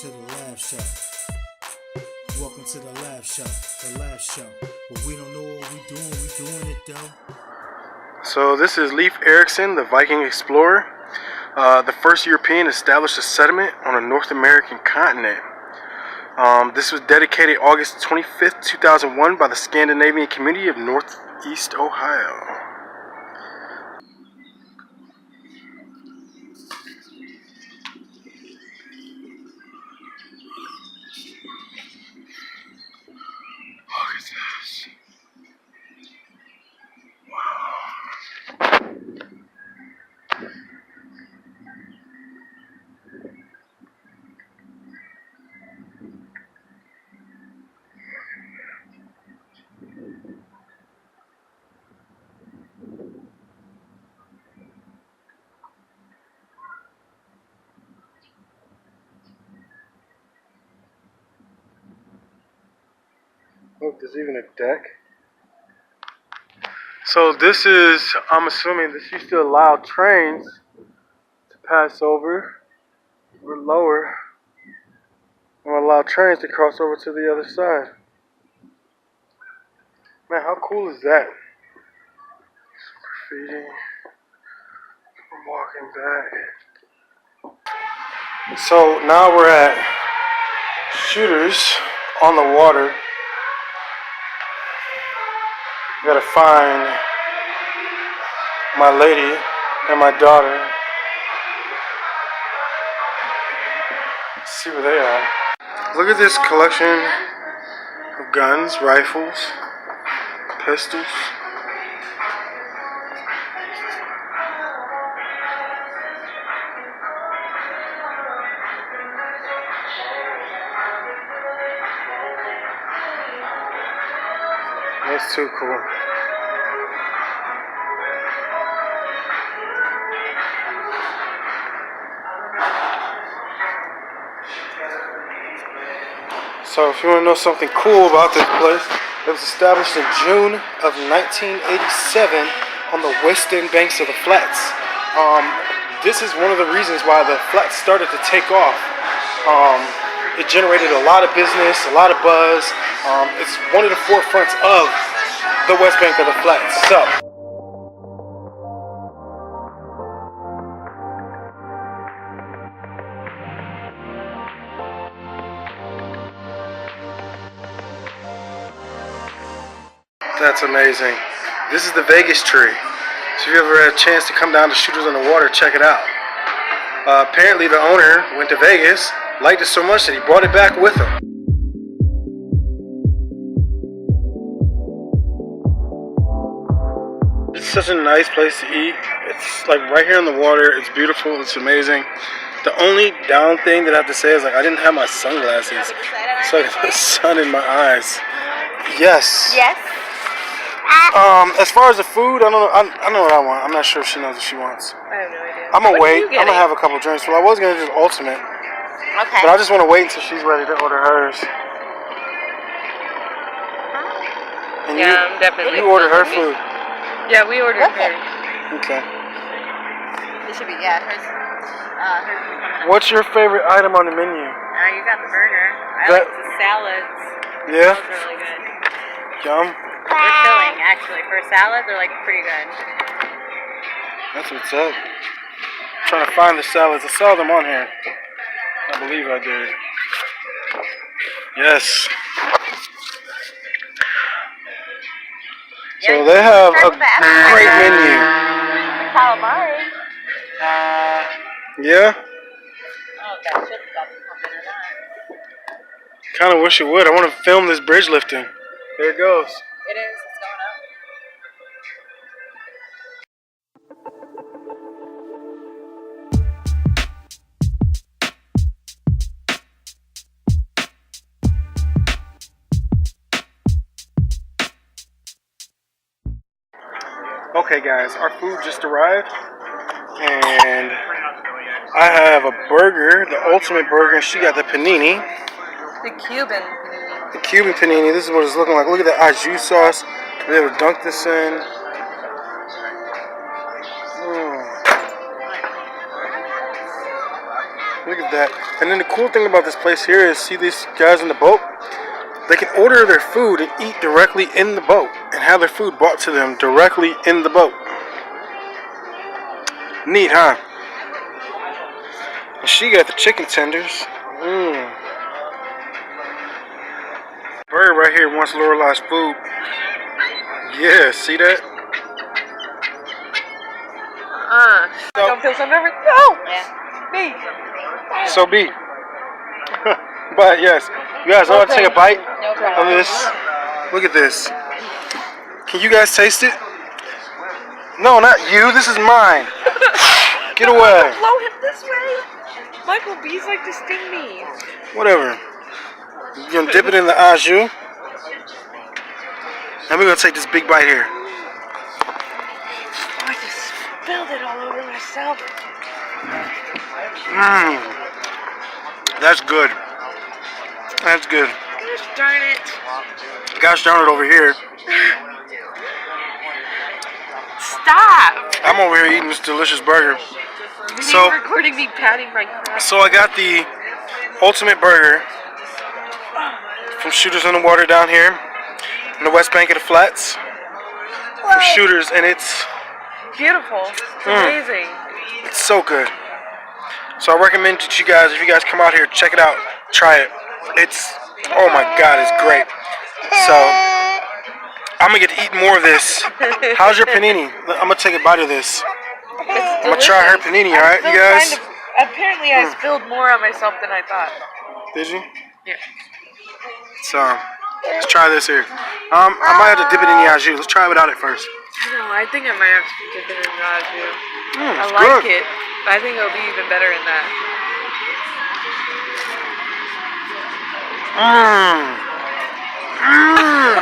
to the LavShow. Welcome to the LavShow. The LavShow. But we don't know what we doing it though. So this is Leif Erikson, the Viking explorer. The first European established a settlement on a North American continent. This was dedicated August 25th, 2001 by the Scandinavian community of Northeast Ohio. Look at this. Look, there's even a deck. So this is, I'm assuming this used to allow trains to pass over or lower and allow trains to cross over to the other side. Man, how cool is that? Some graffiti. I'm walking back. So now we're at Shooters on the water. Gotta find my lady and my daughter. Let's see where they are. Look at this collection of guns, rifles, pistols. That's too cool. So if you want to know something cool about this place, it was established in June of 1987 on the western banks of the flats. This is one of the reasons why the flats started to take off. It generated a lot of business, a lot of buzz. It's one of the forefronts of the west bank of the flats. So that's amazing. This is the Vegas tree. So if you ever had a chance to come down to Shooters on the Water, check it out. Apparently the owner went to Vegas, liked it so much that he brought it back with him. It's such a nice place to eat. It's like right here on the water. It's beautiful. It's amazing. The only down thing that I have to say is like I didn't have my sunglasses, so I got the sun in my eyes. Yes. Yes. As far as the food, I know what I want. I'm not sure if she knows what she wants. I have no idea. I'm gonna wait. I'm gonna have a couple drinks. Well, I was gonna do ultimate. Okay. But I just want to wait until she's ready to order hers. And Yeah, I'm definitely. you ordered her food. Yeah, we ordered Okay. hers. Okay. It should be, yeah, hers will be coming up. What's your favorite item on the menu? You got the burger. I That- like the salads. Yeah? Those are really good. Yum. They're filling, actually. For a salad, they're like pretty good. That's what's up. Trying to find the salads. I saw them on here. I believe I did. Yes. So they have a great menu. The calamari. Yeah? Oh, that shit's got to come in or not. Kind of wish it would. I want to film this bridge lifting. There it goes. It is. It's going up. Okay guys, our food just arrived and I have a burger, the ultimate burger, and she got the panini. The Cuban panini. The Cuban panini, this is what it's looking like. Look at the au jus sauce. We're able to dunk this in. Look at that. And then the cool thing about this place here is, see these guys in the boat? They can order their food and eat directly in the boat and have their food brought to them directly in the boat. Neat, huh? And she got the chicken tenders. Bird right here wants Lorelai's food. Yeah, see that? Don't feel so nervous. No! Me! So be. But yes, you guys want to take a bite of this? Look at this. Can you guys taste it? No, not you. This is mine. Get away. Blow him this way. Michael, bees like to sting me. Whatever. You're going to dip it in the au jus. And we're going to take this big bite here. Oh, I just spilled it all over myself. That's good. That's good. Gosh darn it. Gosh darn it over here. Stop. I'm over here eating this delicious burger. So recording me patting my crotch. So I got the ultimate burger from Shooters on the Water down here in the West Bank of the Flats. From Shooters, and it's beautiful. It's amazing. It's so good. So I recommend that you guys, if you guys come out here, check it out. Try it. It's, oh my God, it's great. So I'm gonna get to eat more of this. How's your panini? I'm gonna take a bite of this. I'm gonna try her panini, alright, you guys? Apparently I spilled more on myself than I thought. Did you? Yeah. So let's try this here. I might have to dip it in the au jus. Let's try it without it first. No, I think I might have to dip it in the au jus. I It's like good. it, but I think it'll be even better in that.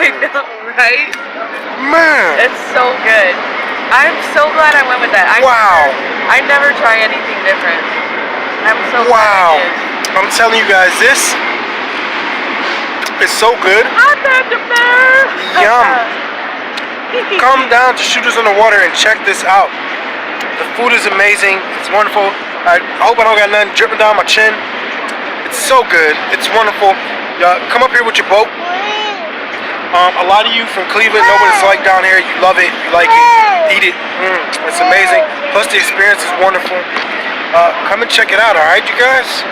I know, right? Man! It's so good. I'm so glad I went with that. Wow! I never try anything different. I'm so Wow! glad I did. I'm telling you guys, this is so good. Yum! Come down to Shooters on the Water and check this out. The food is amazing. It's wonderful. I hope I don't got nothing dripping down my chin. It's so good. It's wonderful. Come up here with your boat. A lot of you from Cleveland know what it's like down here. You love it. You like it. Eat it. It's amazing. Plus the experience is wonderful. Come and check it out, alright, you guys?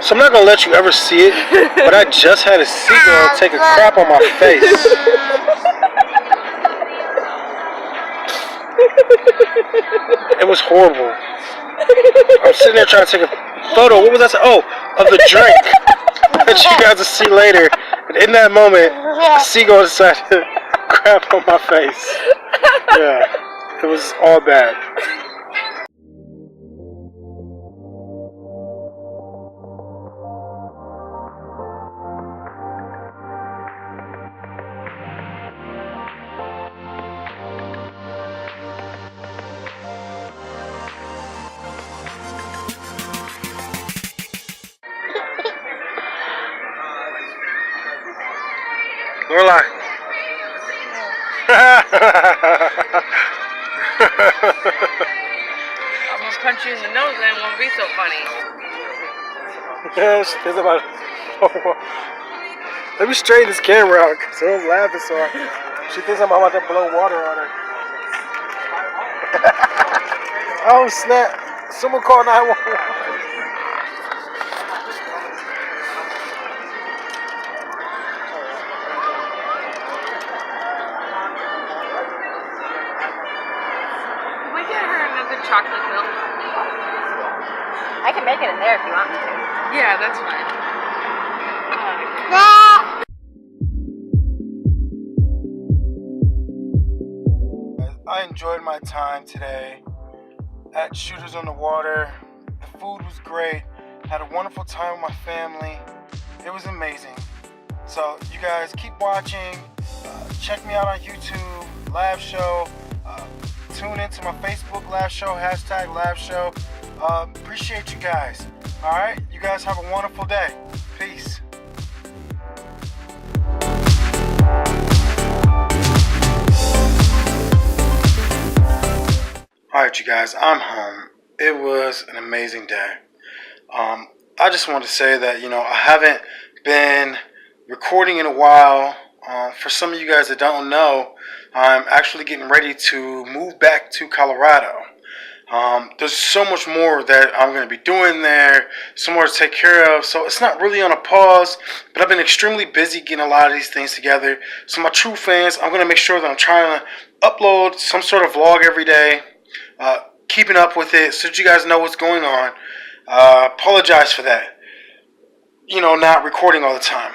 So I'm not gonna let you ever see it, but I just had a seagull take a crap on my face. It was horrible. I'm sitting there trying to take a photo. What was that? Oh, of the drink that you guys will see later. And in that moment, a seagull decided to crap on my face. Yeah, it was all bad. Lorelai. I'm gonna punch you in the nose and it won't be so funny. Yes, there's about. Let me straighten this camera out because I'm laughing so hard. She thinks I'm about to blow water on her. Oh snap! Someone call 911. Chocolate milk. I can make it in there if you want me to. Yeah, that's fine. I enjoyed my time today at Shooters on the Water. The food was great. Had a wonderful time with my family. It was amazing. So you guys keep watching. Check me out on YouTube, LavShow. Tune into my Facebook LavShow, #LavShow. Appreciate you guys. Alright, you guys have a wonderful day. Peace. Alright, you guys, I'm home. It was an amazing day. I just want to say that, I haven't been recording in a while. For some of you guys that don't know, I'm actually getting ready to move back to Colorado. There's so much more that I'm going to be doing there, so more to take care of. So it's not really on a pause, but I've been extremely busy getting a lot of these things together. So my true fans, I'm going to make sure that I'm trying to upload some sort of vlog every day, keeping up with it so that you guys know what's going on. Apologize for that, not recording all the time.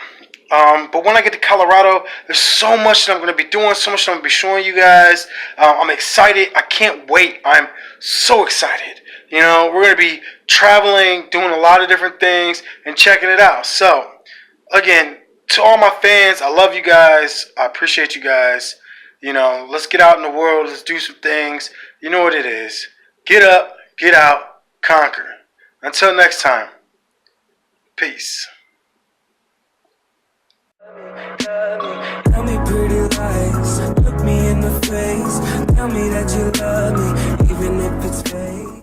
But when I get to Colorado, there's so much that I'm going to be doing, so much that I'm going to be showing you guys. I'm excited. I can't wait. I'm so excited. We're going to be traveling, doing a lot of different things, and checking it out. So, again, to all my fans, I love you guys. I appreciate you guys. Let's get out in the world. Let's do some things. You know what it is. Get up, get out, conquer. Until next time, peace. Tell me pretty lies, look me in the face. Tell me that you love me, even if it's fake.